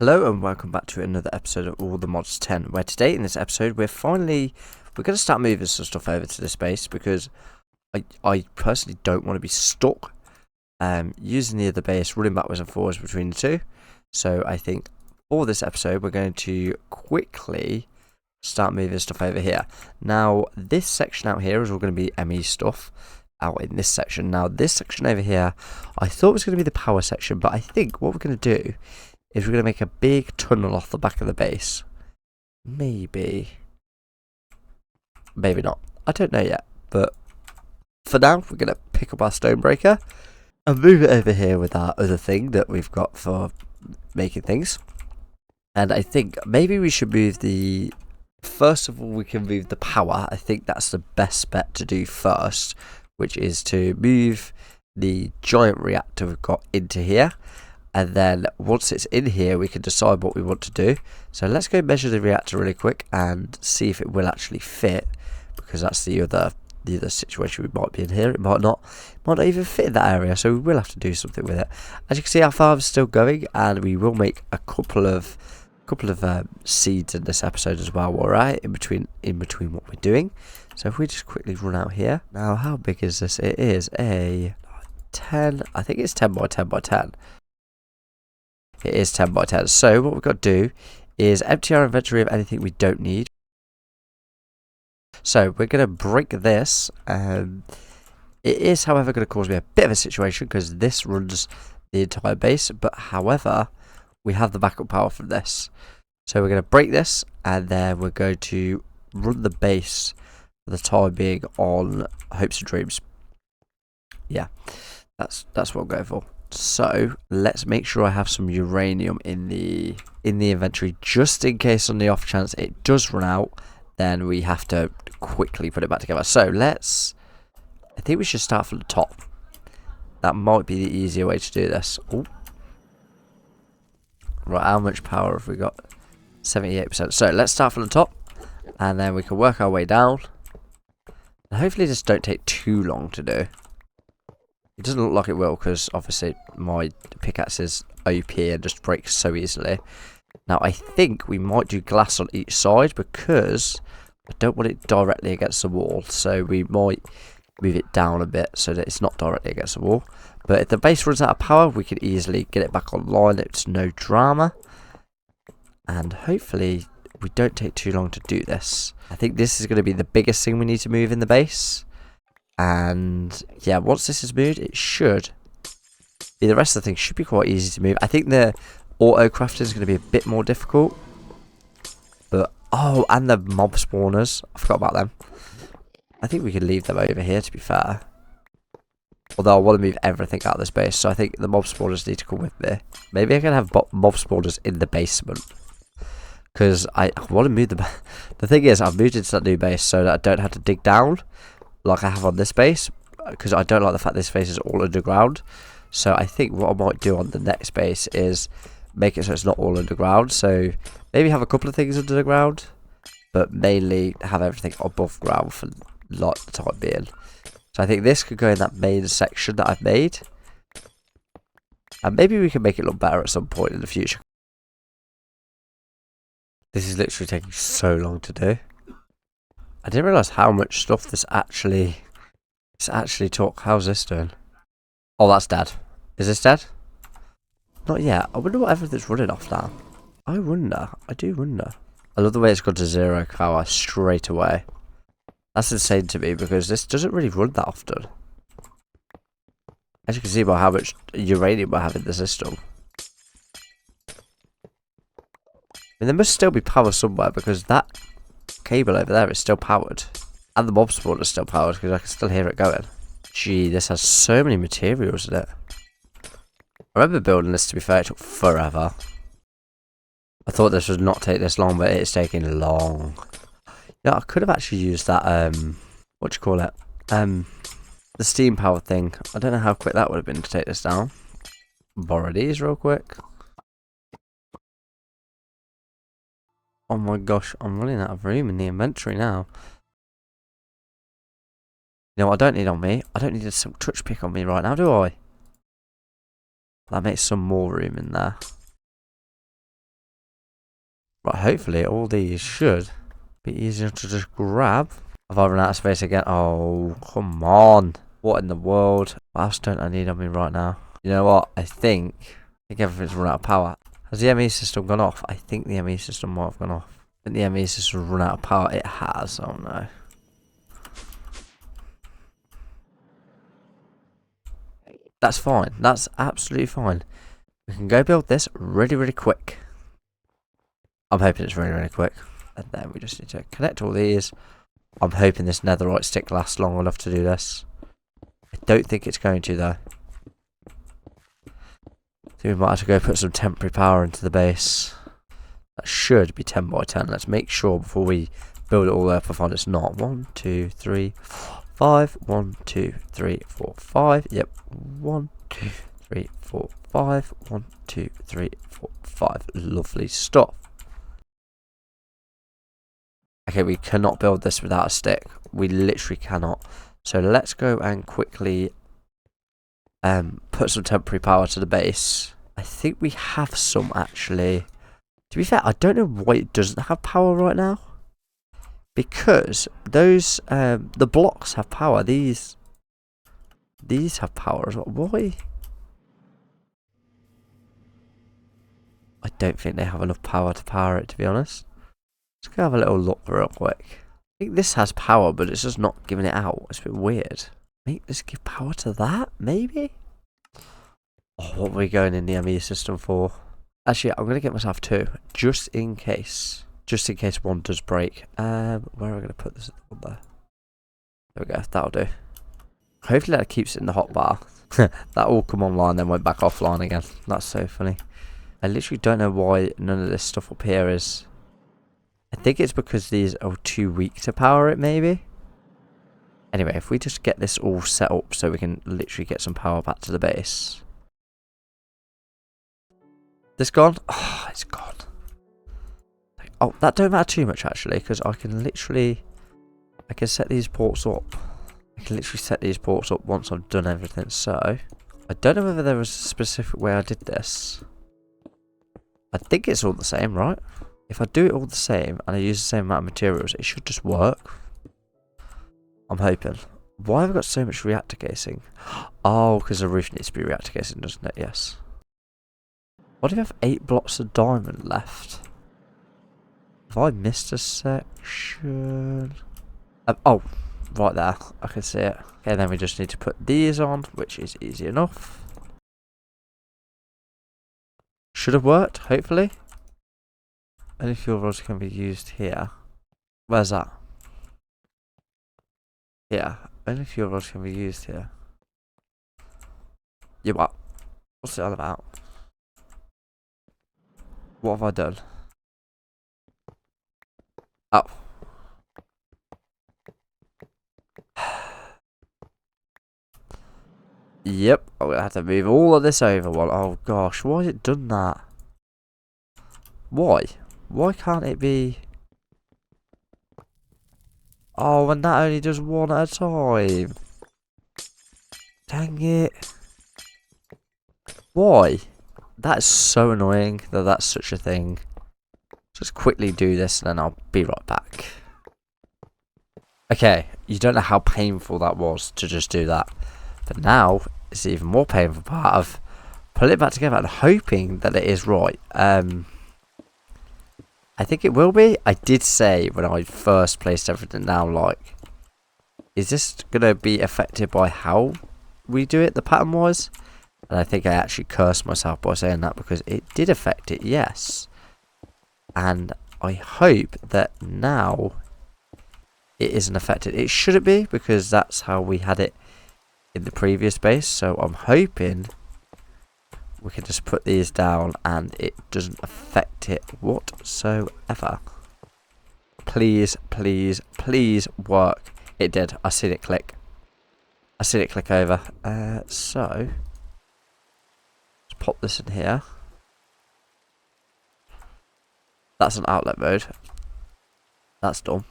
Hello and welcome back to another episode of All the Mods 10, where today in this episode we're going to start moving some stuff over to this base because I personally don't want to be stuck using the other base, running backwards and forwards between the two. So I think for this episode we're going to quickly start moving stuff over here. Now this section out here is all going to be ME stuff out in this section. Now this section over here I thought was going to be the power section, but I think what we're going to do is we're going to make a big tunnel off the back of the base. Maybe not. I don't know yet. But for now, we're going to pick up our Stonebreaker and move it over here with our other thing that we've got for making things. And I think maybe we should move first of all, we can move the power. I think that's the best bet to do first, which is to move the giant reactor we've got into here. And then once it's in here, we can decide what we want to do. So let's go measure the reactor really quick and see if it will actually fit, because that's the other situation we might be in here. It might not even fit in that area, so we will have to do something with it. As you can see, our farm's still going, and we will make a couple of seeds in this episode as well. All right, in between what we're doing. So if we just quickly run out here now, how big is this? It is a 10. I think it's 10 by 10 by 10. It is 10 by 10. So what we've got to do is empty our inventory of anything we don't need. So we're going to break this. It is, however, going to cause me a bit of a situation because this runs the entire base. But however, we have the backup power from this. So we're going to break this and then we're going to run the base for the time being on hopes and dreams. Yeah, that's what I'm going for. So let's make sure I have some uranium in the inventory, just in case on the off chance it does run out, then we have to quickly put it back together. So I think we should start from the top. That might be the easier way to do this. Ooh. Right, how much power have we got? 78%. So let's start from the top, and then we can work our way down. And hopefully this don't take too long to do. It doesn't look like it will, because obviously my pickaxe is OP and just breaks so easily. Now I think we might do glass on each side because I don't want it directly against the wall. So we might move it down a bit so that it's not directly against the wall. But if the base runs out of power, we can easily get it back online. It's no drama. And hopefully we don't take too long to do this. I think this is going to be the biggest thing we need to move in the base. And yeah, once this is moved, it should be, the rest of the thing should be quite easy to move. I think the auto crafting is going to be a bit more difficult, but oh, and the mob spawners, I forgot about them. I think we can leave them over here, to be fair, although I want to move everything out of this base, so I think the mob spawners need to come with me. Maybe I can have mob spawners in the basement, because I want to move them. The thing is, I've moved into that new base so that I don't have to dig down like I have on this base, because I don't like the fact this base is all underground. So I think what I might do on the next base is make it so it's not all underground. So maybe have a couple of things under the ground, but mainly have everything above ground for like the time being. So I think this could go in that main section that I've made, and maybe we can make it look better at some point in the future. This is literally taking so long to do. I didn't realise how much stuff this actually took. How's this doing? Oh, that's dead. Is this dead? Not yet. I wonder what everything's running off now. I do wonder. I love the way it's gone to 0 power straight away. That's insane to me because this doesn't really run that often. As you can see by how much uranium I have in the system. I mean, there must still be power somewhere because that cable over there is still powered, and the mob spawn is still powered because I can still hear it going. Gee, this has so many materials in it. I remember building this, to be fair, it took forever. I thought this would not take this long, but it's taking long. Yeah, I could have actually used that what do you call it, the steam power thing. I don't know how quick that would have been to take this down. Borrow these real quick. Oh my gosh, I'm running out of room in the inventory now. You know what I don't need on me? I don't need a silk touch pick on me right now, do I? That makes some more room in there. Right, hopefully all these should be easier to just grab. Have I run out of space again? Oh, come on. What in the world? What else don't I need on me right now? You know what? I think everything's run out of power. Has the ME system gone off? I think the ME system might have gone off. I think the ME system has run out of power. It has. Oh no. That's fine. That's absolutely fine. We can go build this really, really quick. I'm hoping it's really, really quick. And then we just need to connect all these. I'm hoping this netherite stick lasts long enough to do this. I don't think it's going to though. So we might have to go put some temporary power into the base. That should be 10 by 10. Let's make sure before we build it all up and find it's not. 1, 2, 3, 4, 5. 1, 2, 3, 4, 5. Yep. 1, 2, 3, 4, 5. 1, 2, 3, 4, 5. Lovely stuff. Okay, we cannot build this without a stick. We literally cannot. So let's go and quickly put some temporary power to the base. I think we have some actually. To be fair, I don't know why it doesn't have power right now. Because those the blocks have power. These have power as well. Why? I don't think they have enough power to power it, to be honest. Let's go have a little look real quick. I think this has power, but it's just not giving it out. It's a bit weird. Make this give power to that, maybe? Oh, what are we going in the ME system for? Actually, I'm going to get myself 2, just in case. Just in case one does break. Where am I going to put this one there? There we go, that'll do. Hopefully that keeps it in the hotbar. That all come online, then went back offline again. That's so funny. I literally don't know why none of this stuff up here is... I think it's because these are too weak to power it, maybe? Anyway, if we just get this all set up so we can literally get some power back to the base. This gone? Oh, it's gone. Oh, that don't matter too much actually, because I can literally... I can set these ports up. I can literally set these ports up once I've done everything, so... I don't know whether there was a specific way I did this. I think it's all the same, right? If I do it all the same, and I use the same amount of materials, it should just work. I'm hoping. Why have I got so much reactor casing? Oh, because the roof needs to be reactor casing, doesn't it? Yes. What if you have 8 blocks of diamond left? Have I missed a section? Oh, right there. I can see it. Okay, then we just need to put these on, which is easy enough. Should have worked, hopefully. Any fuel rods can be used here. Where's that? Yeah, only fuel rods can be used here. Yeah, what? What's it all about? What have I done? Oh. Yep, I'm gonna have to move all of this over. Oh gosh, why has it done that? Why? Why can't it be... Oh, and that only does one at a time. Dang it. Why? That's so annoying that that's such a thing. Just quickly do this and then I'll be right back. Okay, you don't know how painful that was to just do that. But now, it's the even more painful part of putting it back together and hoping that it is right. I think it will be. I did say when I first placed everything down, like, is this going to be affected by how we do it, the pattern-wise? And I think I actually cursed myself by saying that because it did affect it, yes. And I hope that now it isn't affected. It shouldn't be because that's how we had it in the previous base. So I'm hoping we can just put these down and it doesn't affect it whatsoever. Please, please, please work. It did. I seen it click. I seen it click over. So let's pop this in here. That's an outlet mode. That's done.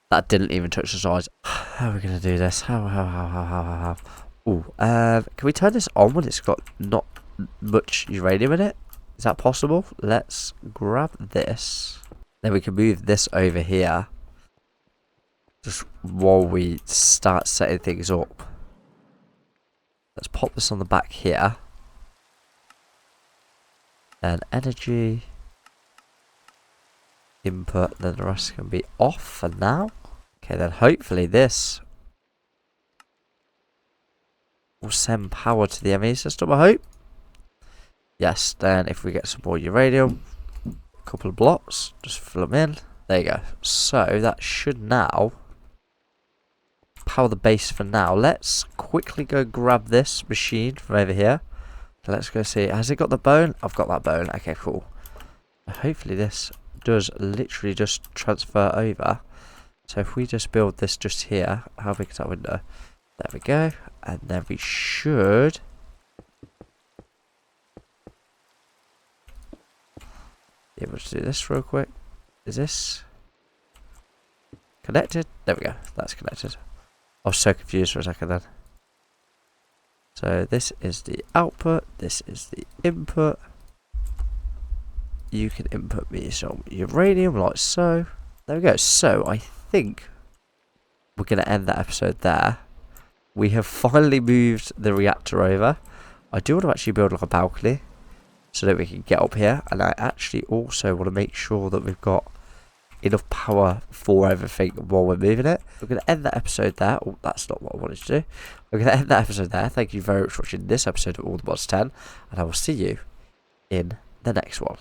That didn't even touch the sides. How are we gonna do this? How? Ooh, can we turn this on when it's got not much uranium in it? Is that possible? Let's grab this. Then we can move this over here. Just while we start setting things up. Let's pop this on the back here. And energy. Input. Then the rest can be off for now. Okay, then hopefully this will send power to the ME system, I hope. Yes, then if we get some more uranium, a couple of blocks, just fill them in. There you go. So that should now power the base for now. Let's quickly go grab this machine from over here. Let's go see. Has it got the bone? I've got that bone. Okay, cool. Hopefully this does literally just transfer over. So if we just build this just here, how big is that window? There we go. And then we should be able to do this real quick. Is this connected? There we go. That's connected. I was so confused for a second then. So this is the output. This is the input. You can input me some uranium like so. There we go. So I think we're going to end that episode there. We have finally moved the reactor over. I do want to actually build like a balcony so that we can get up here. And I actually also want to make sure that we've got enough power for everything while we're moving it. We're going to end that episode there. Oh, that's not what I wanted to do. We're going to end that episode there. Thank you very much for watching this episode of All the Mods 10. And I will see you in the next one.